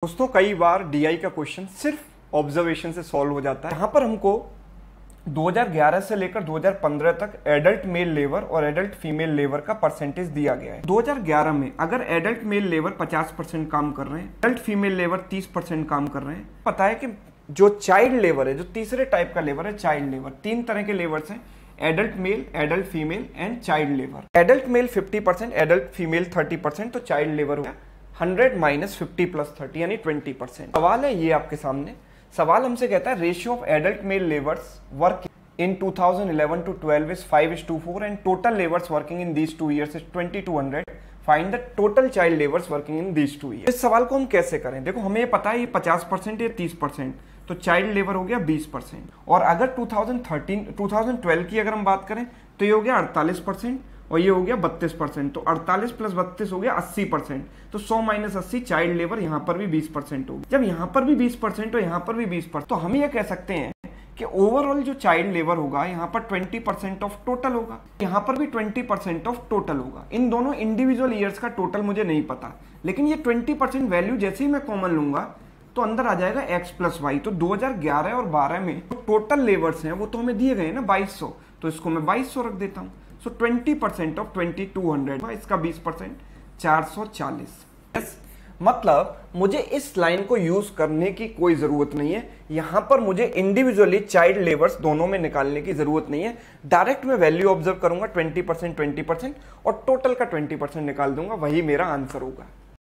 दोस्तों कई बार डीआई का क्वेश्चन सिर्फ ऑब्जर्वेशन से सॉल्व हो जाता है। यहाँ पर हमको 2011 से लेकर 2015 तक एडल्ट मेल लेबर और एडल्ट फीमेल लेबर का परसेंटेज दिया गया है। 2011 में अगर एडल्ट मेल लेबर 50% काम कर रहे हैं, एडल्ट फीमेल लेबर 30% काम कर रहे हैं। पता है कि जो चाइल्ड लेबर है, जो तीसरे टाइप का लेबर है चाइल्ड लेबर, तीन तरह के लेबर्स हैं, adult mail, adult female and child labour. Adult mail 50%, adult female 30%, तो चाइल्ड लेबर हो गया 100 माइनस 50 प्लस 30 यानी 20%। सवाल है ये आपके सामने, सवाल हमसे कहता है ratio of adult mail labours work in 2011 to 12 is 5:4 and total laborers working in these 2 years is 2200. Find the total child laborers working in these 2 years. इस सवाल को हम कैसे करें? देखो हमें ये पता है ये 50% या 30%, तो चाइल्ड लेबर हो गया 20%। और अगर 2012 की अगर हम बात करें तो ये हो गया 48% और ये हो गया 32%, तो 48 प्लस 32 हो गया 80%। तो 100 माइनस 80 चाइल्ड लेबर, यहाँ पर भी 20% होगी। जब यहाँ पर भी 20% और यहाँ पर भी 20%, तो हम ये कह सकते हैं कि ओवरऑल जो चाइल्ड लेबर होगा यहाँ पर 20% ऑफ टोटल होगा, यहाँ पर भी 20% ऑफ टोटल होगा। इन दोनों इंडिविजुअल ईयर्स का टोटल मुझे नहीं पता, लेकिन ये 20% वैल्यू जैसे ही मैं कॉमन लूंगा तो अंदर आ जाएगा x प्लस वाई। तो 2011 और 12 में टोटल लेबर्स हैं वो तो हमें दिए गए ना 2200, तो इसको मैं 2200 रख देता हूँ। सो 20% ऑफ 2200, इसका 20% 440। मतलब मुझे इस लाइन को यूज करने की कोई जरूरत नहीं है। यहां पर मुझे इंडिविजुअली चाइल्ड लेबर्स दोनों में निकालने की जरूरत नहीं है। डायरेक्ट मैं वैल्यू ऑब्जर्व करूंगा 20% और टोटल का 20% निकाल दूंगा, वही मेरा आंसर होगा।